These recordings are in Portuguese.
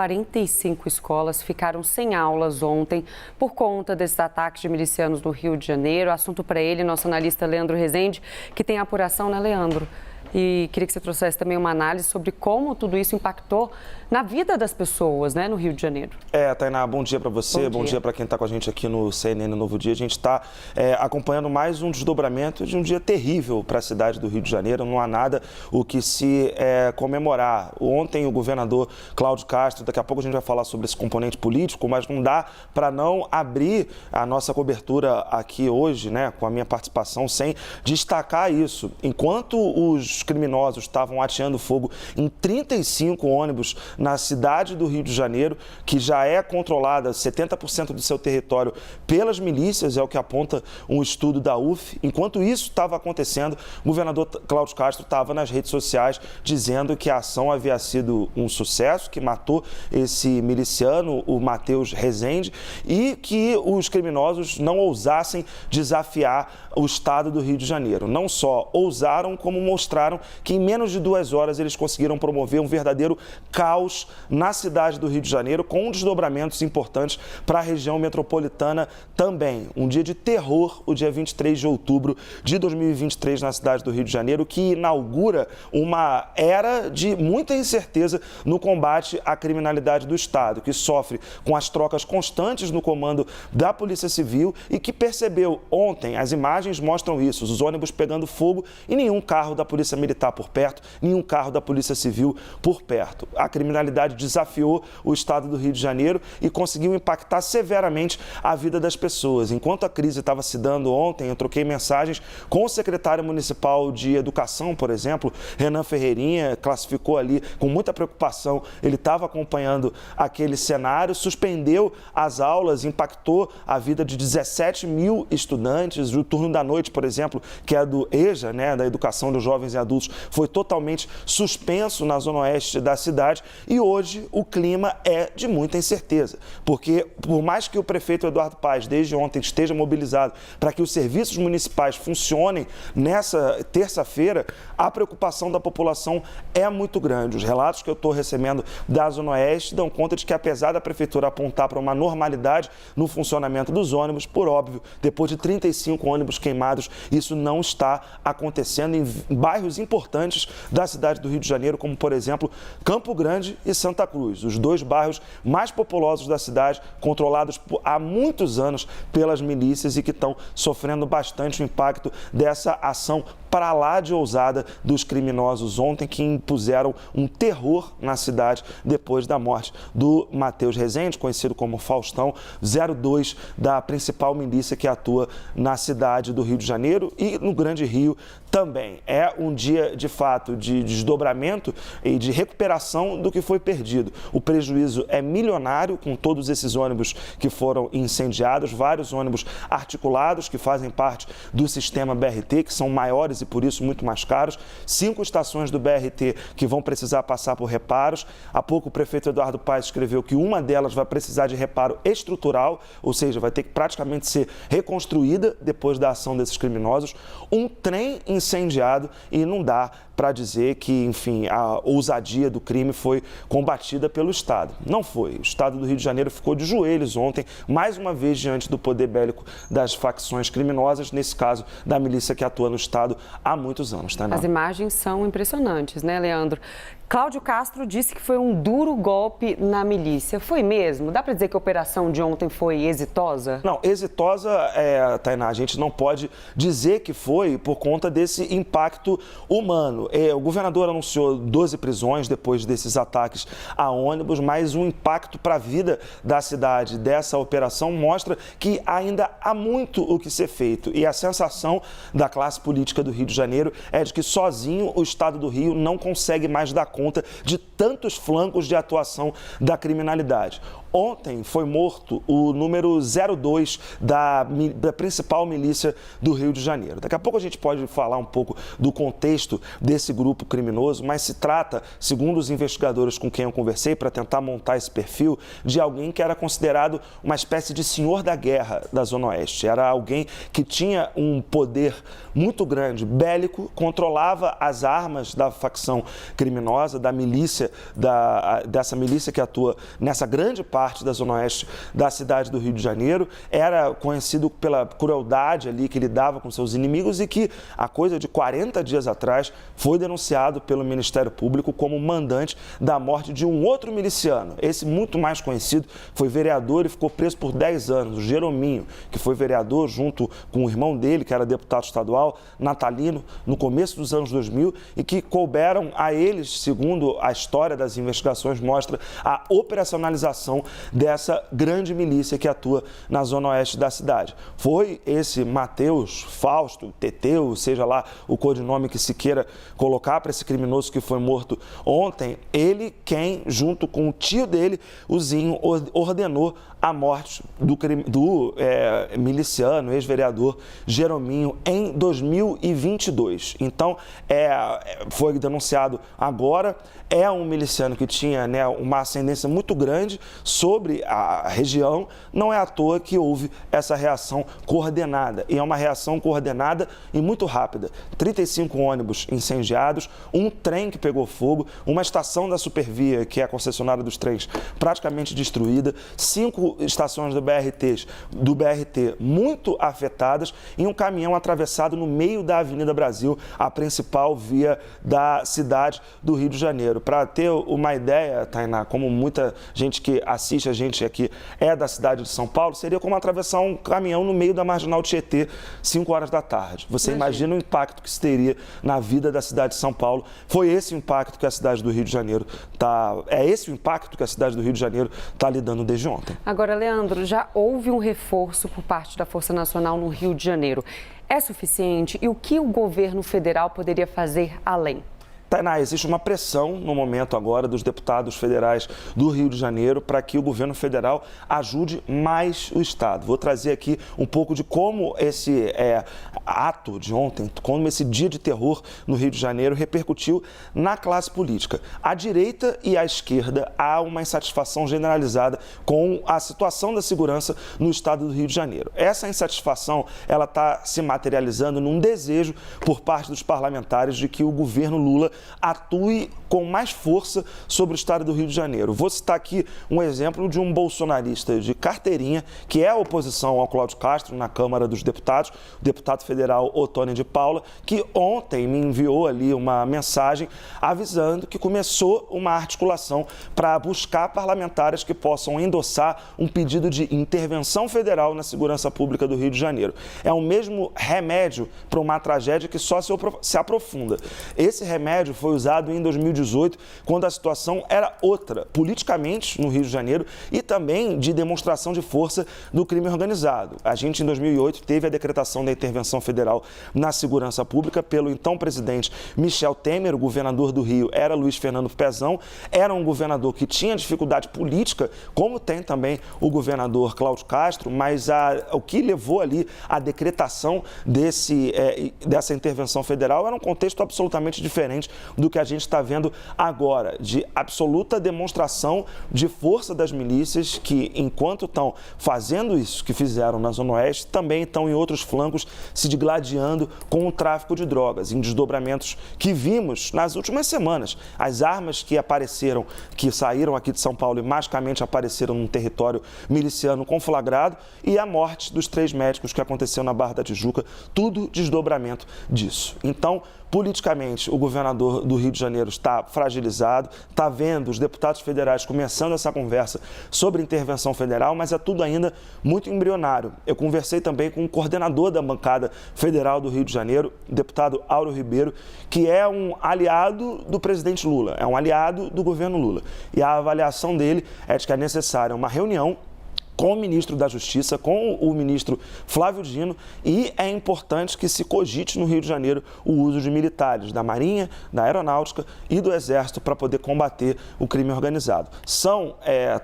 45 escolas ficaram sem aulas ontem por conta desses ataques de milicianos no Rio de Janeiro. Assunto para ele, nosso analista Leandro Rezende, que tem apuração, né, Leandro? E queria que você trouxesse também uma análise sobre como tudo isso impactou na vida das pessoas, né, no Rio de Janeiro. Tainá, bom dia para você, bom dia para quem está com a gente aqui no CNN Novo Dia. A gente está acompanhando mais um desdobramento de um dia terrível para a cidade do Rio de Janeiro. Não há nada o que se comemorar. Ontem o governador Cláudio Castro, daqui a pouco a gente vai falar sobre esse componente político, mas não dá para não abrir a nossa cobertura aqui hoje, né, com a minha participação, sem destacar isso. Enquanto os criminosos estavam ateando fogo em 35 ônibus na cidade do Rio de Janeiro, que já é controlada 70% do seu território pelas milícias, é o que aponta um estudo da UF. Enquanto isso estava acontecendo, o governador Cláudio Castro estava nas redes sociais dizendo que a ação havia sido um sucesso, que matou esse miliciano, o Matheus Rezende, e que os criminosos não ousassem desafiar o estado do Rio de Janeiro. Não só ousaram, como mostraram que em menos de 2 horas eles conseguiram promover um verdadeiro caos na cidade do Rio de Janeiro, com desdobramentos importantes para a região metropolitana também. Um dia de terror, o dia 23 de outubro de 2023 na cidade do Rio de Janeiro, que inaugura uma era de muita incerteza no combate à criminalidade do Estado, que sofre com as trocas constantes no comando da Polícia Civil e que percebeu ontem, as imagens mostram isso, os ônibus pegando fogo e nenhum carro da Polícia Militar por perto, nenhum carro da Polícia Civil por perto. A criminalidade desafiou o estado do Rio de Janeiro e conseguiu impactar severamente a vida das pessoas. Enquanto a crise estava se dando ontem, eu troquei mensagens com o secretário municipal de Educação, por exemplo, Renan Ferreirinha, classificou ali com muita preocupação, ele estava acompanhando aquele cenário, suspendeu as aulas, impactou a vida de 17 mil estudantes. O turno da noite, por exemplo, que é do EJA, né, da Educação dos Jovens e Adultos, foi totalmente suspenso na zona oeste da cidade. E hoje o clima é de muita incerteza, porque por mais que o prefeito Eduardo Paes desde ontem esteja mobilizado para que os serviços municipais funcionem nessa terça-feira, a preocupação da população é muito grande. Os relatos que eu estou recebendo da Zona Oeste dão conta de que, apesar da prefeitura apontar para uma normalidade no funcionamento dos ônibus, por óbvio, depois de 35 ônibus queimados, isso não está acontecendo em bairros importantes da cidade do Rio de Janeiro, como, por exemplo, Campo Grande e Santa Cruz, os 2 bairros mais populosos da cidade, controlados há muitos anos pelas milícias e que estão sofrendo bastante o impacto dessa ação para lá de ousada dos criminosos ontem, que impuseram um terror na cidade depois da morte do Matheus Rezende, conhecido como Faustão, 02 da principal milícia que atua na cidade do Rio de Janeiro e no Grande Rio também. É um dia, de fato, de desdobramento e de recuperação do que foi perdido. O prejuízo é milionário com todos esses ônibus que foram incendiados, vários ônibus articulados que fazem parte do sistema BRT, que são maiores e por isso muito mais caros, 5 estações do BRT que vão precisar passar por reparos. Há pouco o prefeito Eduardo Paes escreveu que uma delas vai precisar de reparo estrutural, ou seja, vai ter que praticamente ser reconstruída depois da ação desses criminosos. Um trem incendiado e não dá para dizer que, enfim, a ousadia do crime foi combatida pelo Estado. Não foi. O Estado do Rio de Janeiro ficou de joelhos ontem, mais uma vez diante do poder bélico das facções criminosas, nesse caso da milícia que atua no Estado há muitos anos. Tá, As imagens são impressionantes, né, Leandro? Cláudio Castro disse que foi um duro golpe na milícia. Foi mesmo? Dá para dizer que a operação de ontem foi exitosa? Não, exitosa, Tainá, a gente não pode dizer que foi por conta desse impacto humano. O governador anunciou 12 prisões depois desses ataques a ônibus, mas o impacto para a vida da cidade dessa operação mostra que ainda há muito o que ser feito. E a sensação da classe política do Rio de Janeiro é de que sozinho o Estado do Rio não consegue mais dar conta de tantos flancos de atuação da criminalidade. Ontem foi morto o número 02 da principal milícia do Rio de Janeiro. Daqui a pouco a gente pode falar um pouco do contexto desse desse grupo criminoso, mas se trata, segundo os investigadores com quem eu conversei para tentar montar esse perfil, de alguém que era considerado uma espécie de senhor da guerra da Zona Oeste. Era alguém que tinha um poder muito grande, bélico, controlava as armas da facção criminosa, da milícia, dessa milícia que atua nessa grande parte da Zona Oeste da cidade do Rio de Janeiro, era conhecido pela crueldade ali que ele dava com seus inimigos e que, há coisa de 40 dias atrás, foi denunciado pelo Ministério Público como mandante da morte de um outro miliciano. Esse, muito mais conhecido, foi vereador e ficou preso por 10 anos, o Jerominho, que foi vereador junto com o irmão dele, que era deputado estadual, Natalino, no começo dos anos 2000, e que couberam a eles, segundo a história das investigações mostra, a operacionalização dessa grande milícia que atua na Zona Oeste da cidade. Foi esse Matheus, Fausto, Teteu, seja lá o codinome que se queira colocar para esse criminoso que foi morto ontem, ele quem, junto com o tio dele, o Zinho, ordenou a morte do miliciano, ex-vereador Jerominho, em 2022. Então, foi denunciado agora, é um miliciano que tinha, né, uma ascendência muito grande sobre a região, não é à toa que houve essa reação coordenada, e é uma reação coordenada e muito rápida. 35 ônibus incendiados, um trem que pegou fogo, uma estação da Supervia, que é a concessionária dos trens, praticamente destruída, 5 estações do BRT muito afetadas e um caminhão atravessado no meio da Avenida Brasil, a principal via da cidade do Rio de Janeiro. Para ter uma ideia, Tainá, como muita gente que assiste a gente aqui é da cidade de São Paulo, seria como atravessar um caminhão no meio da Marginal Tietê, 5 horas da tarde. Você imagina o impacto que isso teria na vida da cidade de São Paulo. Foi esse o impacto que a cidade do Rio de Janeiro esse o impacto que a cidade do Rio de Janeiro está lidando desde ontem. Agora, Leandro, já houve um reforço por parte da Força Nacional no Rio de Janeiro. É suficiente? E o que o governo federal poderia fazer além? Tainá, existe uma pressão no momento agora dos deputados federais do Rio de Janeiro para que o governo federal ajude mais o Estado. Vou trazer aqui um pouco de como esse ato de ontem, como esse dia de terror no Rio de Janeiro repercutiu na classe política. À direita e à esquerda há uma insatisfação generalizada com a situação da segurança no Estado do Rio de Janeiro. Essa insatisfação ela está se materializando num desejo por parte dos parlamentares de que o governo Lula atue com mais força sobre o estado do Rio de Janeiro. Vou citar aqui um exemplo de um bolsonarista de carteirinha, que é a oposição ao Cláudio Castro na Câmara dos Deputados, o deputado federal Ottoni de Paula, que ontem me enviou ali uma mensagem avisando que começou uma articulação para buscar parlamentares que possam endossar um pedido de intervenção federal na segurança pública do Rio de Janeiro. É o mesmo remédio para uma tragédia que só se aprofunda. Esse remédio foi usado em 2018, quando a situação era outra, politicamente no Rio de Janeiro e também de demonstração de força do crime organizado. A gente, em 2008, teve a decretação da intervenção federal na segurança pública pelo então presidente Michel Temer, o governador do Rio era Luiz Fernando Pezão, era um governador que tinha dificuldade política, como tem também o governador Cláudio Castro, mas o que levou ali à decretação dessa intervenção federal era um contexto absolutamente diferente do que a gente está vendo agora, de absoluta demonstração de força das milícias que, enquanto estão fazendo isso que fizeram na Zona Oeste, também estão em outros flancos se digladiando com o tráfico de drogas, em desdobramentos que vimos nas últimas semanas. As armas que apareceram, que saíram aqui de São Paulo e magicamente apareceram num território miliciano conflagrado e a morte dos 3 médicos que aconteceu na Barra da Tijuca, tudo desdobramento disso. Então, politicamente, o governador do Rio de Janeiro está fragilizado, está vendo os deputados federais começando essa conversa sobre intervenção federal, mas é tudo ainda muito embrionário. Eu conversei também com o coordenador da bancada federal do Rio de Janeiro, o deputado Auro Ribeiro, que é um aliado do presidente Lula, é um aliado do governo Lula. E a avaliação dele é de que é necessária uma reunião com o ministro da Justiça, com o ministro Flávio Dino, e é importante que se cogite no Rio de Janeiro o uso de militares da Marinha, da Aeronáutica e do Exército para poder combater o crime organizado. São,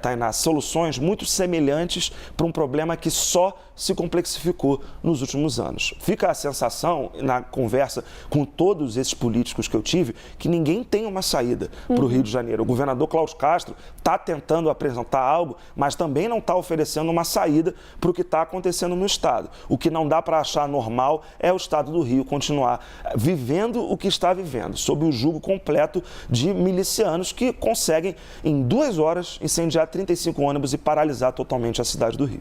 Tainá, soluções muito semelhantes para um problema que só se complexificou nos últimos anos. Fica a sensação, na conversa com todos esses políticos que eu tive, que ninguém tem uma saída para o Rio de Janeiro. O governador Cláudio Castro está tentando apresentar algo, mas também não está oferecendo uma saída para o que está acontecendo no Estado. O que não dá para achar normal é o Estado do Rio continuar vivendo o que está vivendo, sob o jugo completo de milicianos que conseguem, em 2 horas, incendiar 35 ônibus e paralisar totalmente a cidade do Rio.